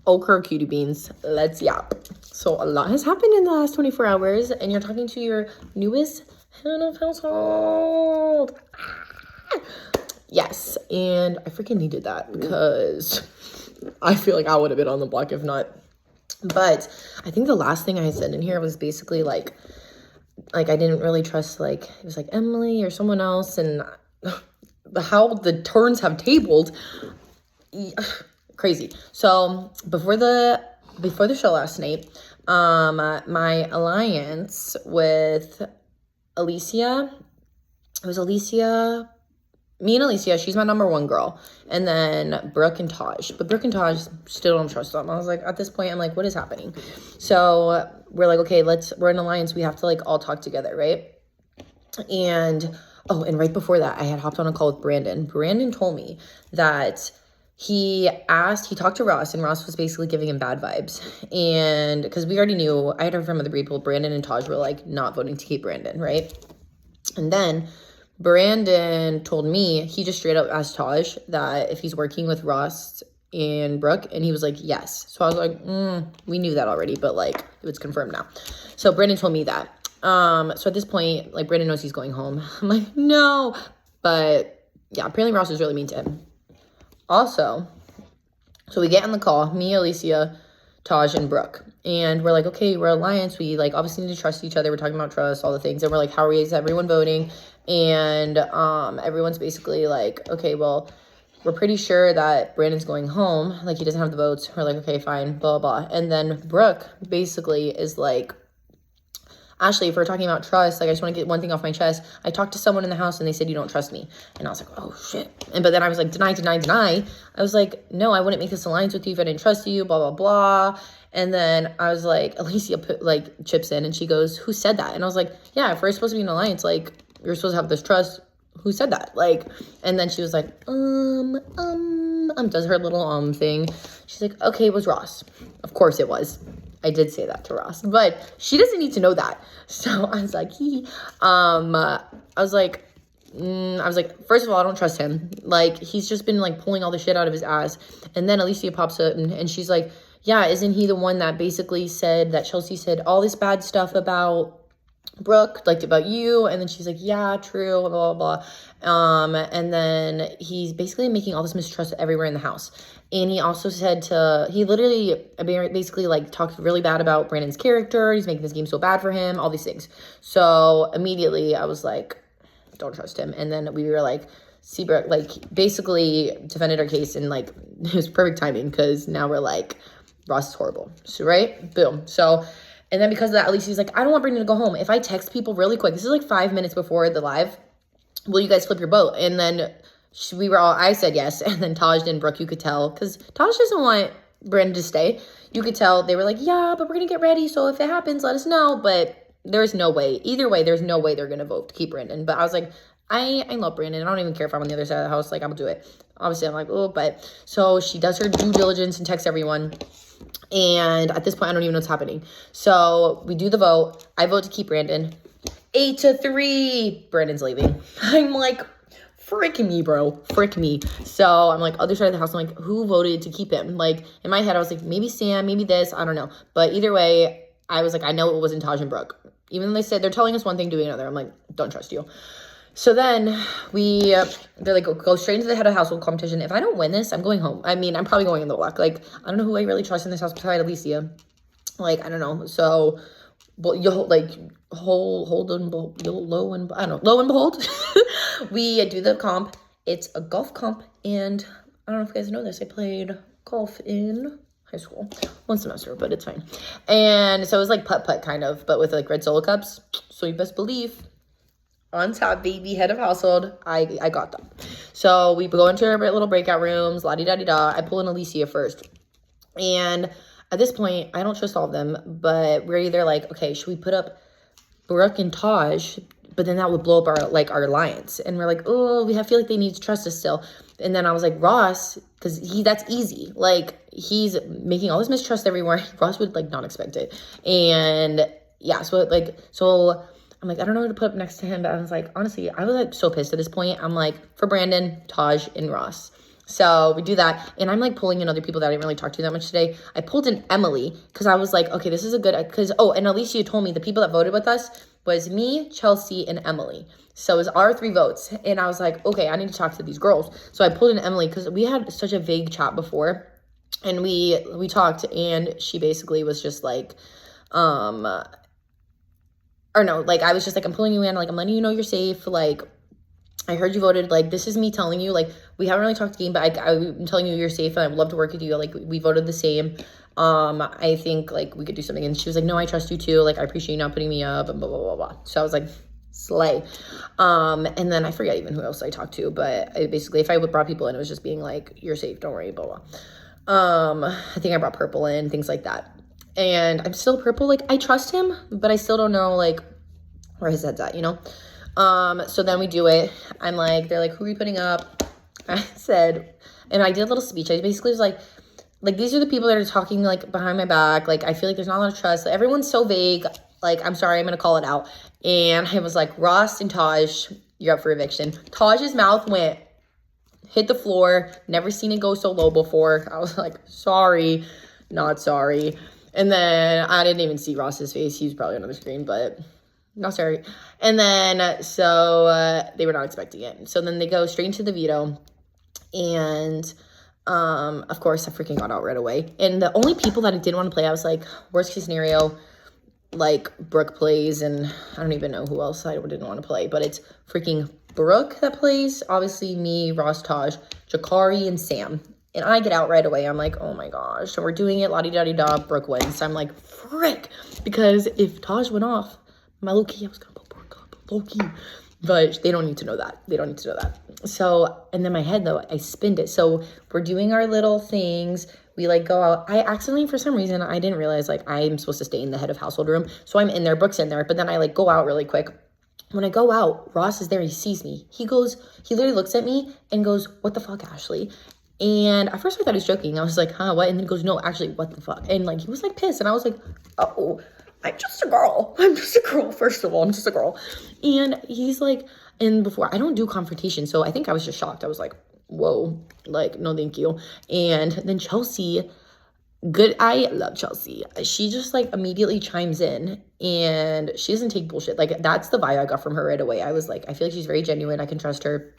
Okra cutie beans. Let's yap. So a lot has happened in the last 24 hours, and you're talking to your newest head of household. Yes, and I freaking needed that because I feel like I would have been on the block if not. But I think the last thing I said in here was basically like I didn't really trust, like, it was like Emily or someone else, and how the turns have tabled. Crazy. So before the show last night, my alliance with Alicia, it was Alicia, me and Alicia, she's my number one girl, and then Brooke and Taj. But Brooke and Taj, still don't trust them. I was like, at this point, I'm like, what is happening? So we're like, okay, we're an alliance. We have to like all talk together, right? And right before that, I had hopped on a call with Brandon. Brandon told me that he talked to Ross, and Ross was basically giving him bad vibes. And because we already knew, I had heard from other people, Brandon and Taj were like not voting to keep Brandon, right? And then Brandon told me, he just straight up asked Taj that if he's working with Ross and Brooke, and he was like, yes. So I was like, we knew that already, but like it was confirmed now. So Brandon told me that. So at this point, like, Brandon knows he's going home. I'm like, no. But yeah, apparently Ross was really mean to him. Also, so we get on the call, me, Alicia, Taj, and Brooke. And we're like, okay, we're alliance. We like obviously need to trust each other. We're talking about trust, all the things. And we're like, is everyone voting? And everyone's basically like, okay, well, we're pretty sure that Brandon's going home. Like, he doesn't have the votes. We're like, okay, fine, blah, blah. And then Brooke basically is like, Ashley, if we're talking about trust, like, I just want to get one thing off my chest. I talked to someone in the house and they said you don't trust me. And I was like, oh, shit. But then I was like, deny. I was like, no, I wouldn't make this alliance with you if I didn't trust you, blah, blah, blah. And then I was like, Alicia chips in and she goes, who said that? And I was like, yeah, if we're supposed to be an alliance, like, you're supposed to have this trust. Who said that? Like, and then she was like, does her little thing. She's like, okay, it was Ross. Of course it was. I did say that to Ross, but she doesn't need to know that. So I was like, I was like, first of all, I don't trust him. Like, he's just been like pulling all the shit out of his ass. And then Alicia pops up and she's like, yeah, isn't he the one that basically said that Chelsea said all this bad stuff about Brooke, like about you? And then she's like, yeah, true, blah, blah, blah. And then he's basically making all this mistrust everywhere in the house. And he also he literally basically like talked really bad about Brandon's character. He's making this game so bad for him, all these things. So immediately I was like, don't trust him. And then we were like, Seabrook, like, basically defended our case, and like, it was perfect timing because now we're like, Ross is horrible. So, right? Boom. So, and then because of that, Alicia's like, I don't want Brandon to go home. If I text people really quick, this is like 5 minutes before the live, will you guys flip your boat? And then I said yes. And then Taj and Brooke, you could tell, because Taj doesn't want Brandon to stay. You could tell they were like, yeah, but we're going to get ready. So if it happens, let us know. But there's no way. Either way, there's no way they're going to vote to keep Brandon. But I was like, I love Brandon. I don't even care if I'm on the other side of the house. Like, I'm going to do it. Obviously, I'm like, oh, but so she does her due diligence and texts everyone. And at this point, I don't even know what's happening. So we do the vote. I vote to keep Brandon. 8-3. Brandon's leaving. I'm like, frick me, bro. Frick me. So I'm like, other side of the house. I'm like, who voted to keep him? Like, in my head, I was like, maybe Sam, maybe this. I don't know. But either way, I was like, I know it wasn't Taj and Brooke. Even though they said they're telling us one thing, doing another. I'm like, don't trust you. So then they're like, go straight into the head of household competition. If I don't win this, I'm going home. I mean, I'm probably going in the block. Like, I don't know who I really trust in this house beside Alicia. Like, I don't know. So, but you'll like lo and behold, we do the comp. It's a golf comp, and I don't know if you guys know this. I played golf in high school, one semester, but it's fine. And so it was like putt kind of, but with like red Solo cups. So you best believe, on top, baby, head of household, I got them. So we go into our little breakout rooms, la-di-da-di-da. I pull in Alicia first. And at this point, I don't trust all of them, but we're either like, okay, should we put up Brooke and Taj? But then that would blow up our alliance. And we're like, oh, I feel like they need to trust us still. And then I was like, Ross, because that's easy. Like, he's making all this mistrust everywhere. Ross would like not expect it. And yeah, so I'm like, I don't know who to put up next to him. But I was like, honestly, I was like so pissed at this point. I'm like, for Brandon, Taj, and Ross. So we do that, and I'm like pulling in other people that I didn't really talk to that much today. I pulled in Emily because I was like, okay, this is a good, because, oh, and Alicia told me the people that voted with us was me, Chelsea, and Emily. So it was our 3 votes, and I was like, okay, I need to talk to these girls. So I pulled in Emily because we had such a vague chat before, and we talked, and she basically was just like, or no, like I was just like, I'm pulling you in, like I'm letting you know you're safe, like I heard you voted, like this is me telling you, like we haven't really talked game, but I'm telling you you're safe and I would love to work with you, like we voted the same. I think like we could do something, and she was like, no, I trust you too, like I appreciate you not putting me up, and blah blah blah blah. So I was like, slay. And then I forget even who else I talked to, but basically if I would brought people in, it was just being like, you're safe, don't worry, blah blah. I think I brought Purple in, things like that. And I'm still Purple, like I trust him, but I still don't know like where his head's at, you know? So then we do it. I'm like, they're like, who are you putting up? I said, and I did a little speech. I basically was like, these are the people that are talking like behind my back. Like, I feel like there's not a lot of trust. Like, everyone's so vague. Like, I'm sorry, I'm going to call it out. And I was like, Ross and Taj, you're up for eviction. Taj's mouth hit the floor. Never seen it go so low before. I was like, sorry, not sorry. And then I didn't even see Ross's face. He was probably on the screen, but no, sorry. And then, so they were not expecting it. So then they go straight into the veto. And, of course, I freaking got out right away. And the only people that I didn't want to play, I was like, worst case scenario, like, Brooke plays. And I don't even know who else I didn't want to play. But it's freaking Brooke that plays. Obviously, me, Ross, Taj, Jakari, and Sam. And I get out right away. I'm like, oh my gosh. So we're doing it, la-di-da-di-da, Brooke wins. So I'm like, frick. Because if Taj went off, my low-key, I was gonna put Brooke up, low-key. But they don't need to know that. They don't need to know that. So, and then my head though, I spinned it. So we're doing our little things. We like go out. I accidentally, for some reason, I didn't realize like I'm supposed to stay in the head of household room. So I'm in there, Brooke's in there. But then I like go out really quick. When I go out, Ross is there. He sees me. He literally looks at me and goes, what the fuck, Ashley? And at first I thought he was joking. I was like, huh, what? And then he goes, no, actually, what the fuck? And like, he was like pissed. And I was like, oh, I'm just a girl. I'm just a girl. First of all, I'm just a girl. And he's like, and before, I don't do confrontation. So I think I was just shocked. I was like, whoa, like, no, thank you. And then Chelsea, I love Chelsea. She just like immediately chimes in, and she doesn't take bullshit. Like, that's the vibe I got from her right away. I was like, I feel like she's very genuine. I can trust her.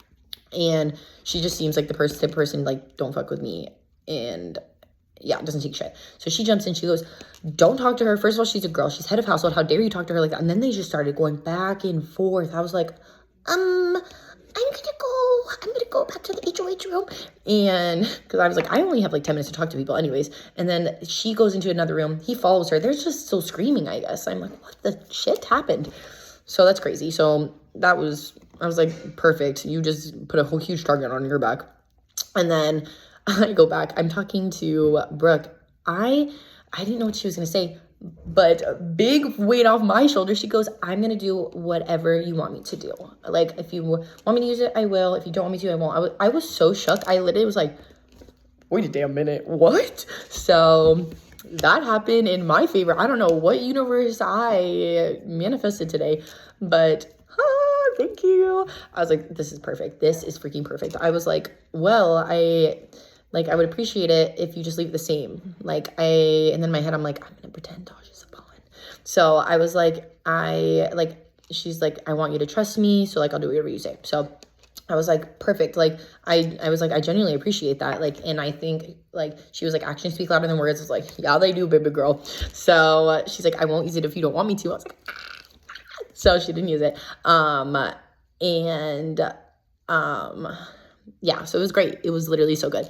And she just seems like the person like, don't fuck with me. And yeah, doesn't take shit. So she jumps in, she goes, don't talk to her. First of all, she's a girl. She's head of household. How dare you talk to her like that? And then they just started going back and forth. I was like, I'm gonna go back to the HOH room. And because I was like, I only have like 10 minutes to talk to people anyways. And then she goes into another room. He follows her. They're just still screaming, I guess. I'm like, what the shit happened? So that's crazy. So I was like, perfect. You just put a whole huge target on your back. And then I go back. I'm talking to Brooke. I didn't know what she was going to say, but big weight off my shoulder. She goes, I'm going to do whatever you want me to do. Like, if you want me to use it, I will. If you don't want me to, I won't. I was so shook. I literally was like, wait a damn minute. What? So that happened in my favor. I don't know what universe I manifested today, but thank you. I was like, this is perfect. This is freaking perfect. I was like, well, I would appreciate it if you just leave it the same. And then in my head, I'm like, I'm gonna pretend Taj is a pawn. So I was like, she's like, I want you to trust me. So like, I'll do whatever you say. So I was like, perfect. Like, I was like, I genuinely appreciate that. Like, and I think like, she was like, actions speak louder than words. I was like, yeah, they do, baby girl. So she's like, I won't use it if you don't want me to. I was like, so she didn't use it. Yeah, so it was great. It was literally so good.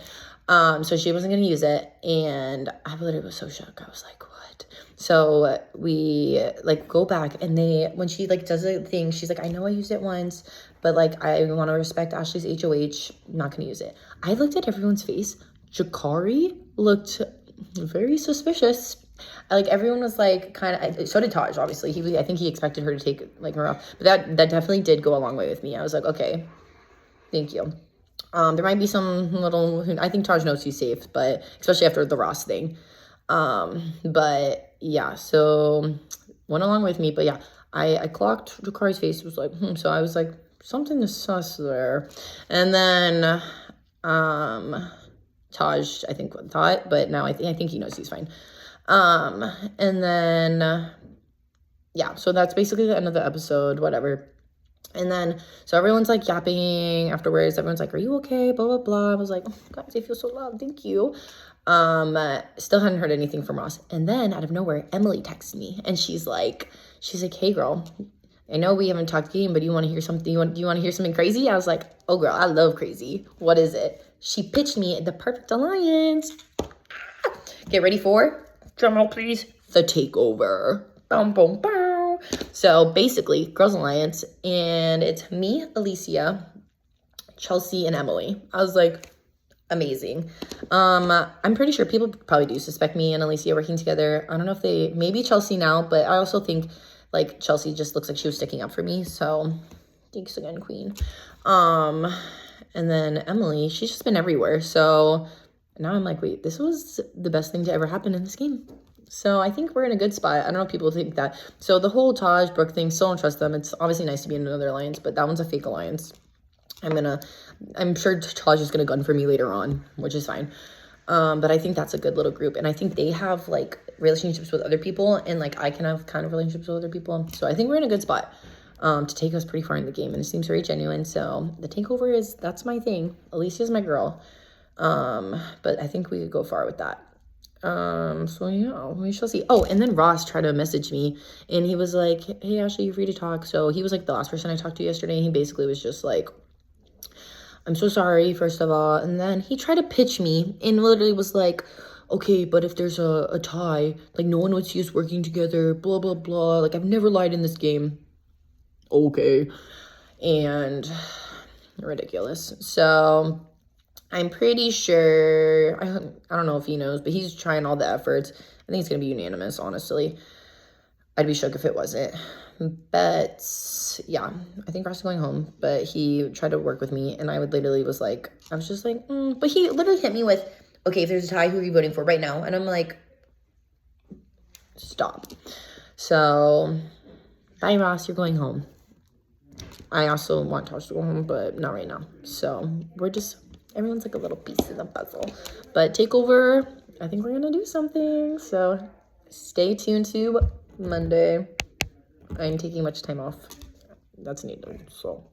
So she wasn't going to use it, and I literally was so shook. I was like, what? So we like go back, and when she like does the thing, she's like, I know I used it once, but like, I want to respect Ashley's HOH. I'm not going to use it. I looked at everyone's face. Jakari looked very suspicious. Like, everyone was like, kind of, so did Taj, obviously. I think he expected her to take like her off, but that definitely did go a long way with me. I was like, okay, thank you. There might be some little, I think Taj knows he's safe, but especially after the Ross thing. But yeah, so went along with me, but yeah, I clocked Jakari's face, was like, so I was like, something is sus there. And then Taj, I think, thought, but now I think he knows he's fine. And then, yeah, so that's basically the end of the episode, whatever. And then, so everyone's like yapping afterwards. Everyone's like, are you okay? Blah, blah, blah. I was like, oh, guys, I feel so loved. Thank you. Still hadn't heard anything from Ross. And then out of nowhere, Emily texted me and she's like, hey girl, I know we haven't talked game, but do you want to hear something? Do you want to hear something crazy? I was like, oh girl, I love crazy. What is it? She pitched me the perfect alliance. Get ready for, drum roll please, the takeover. Boom, boom, boom. So basically, Girls Alliance, and it's me, Alicia, Chelsea, and Emily. I was like, amazing. I'm pretty sure people probably do suspect me and Alicia working together. I don't know if maybe Chelsea now, but I also think like Chelsea just looks like she was sticking up for me. So thanks again, queen. And then Emily, she's just been everywhere. So now I'm like, wait, this was the best thing to ever happen in this game. So I think we're in a good spot. I don't know if people think that. So the whole Taj, Brooke thing, still don't trust them. It's obviously nice to be in another alliance, but that one's a fake alliance. I'm sure Taj is gonna gun for me later on, which is fine. But I think that's a good little group. And I think they have like relationships with other people, and like I can have kind of relationships with other people. So I think we're in a good spot to take us pretty far in the game, and it seems very genuine. So the takeover that's my thing. Alicia's my girl. But I think we could go far with that. So yeah, we shall see. Oh, and then Ross tried to message me and he was like, hey Ashley, you're free to talk. So he was like the last person I talked to yesterday, and he basically was just like, I'm so sorry, first of all. And then he tried to pitch me and literally was like, okay, but if there's a tie, like no one would see us working together, blah blah blah, like I've never lied in this game. Okay. And ridiculous. So I'm pretty sure, I don't know if he knows, but he's trying all the efforts. I think it's going to be unanimous, honestly. I'd be shook if it wasn't. But yeah, I think Ross is going home, but he tried to work with me and I was like, I was just like, but he literally hit me with, okay, if there's a tie, who are you voting for right now? And I'm like, stop. So bye Ross, you're going home. I also want Tosh to go home, but not right now. So everyone's like a little piece of the puzzle. But takeover, I think we're gonna do something. So stay tuned to Monday. I'm taking much time off. That's needed. So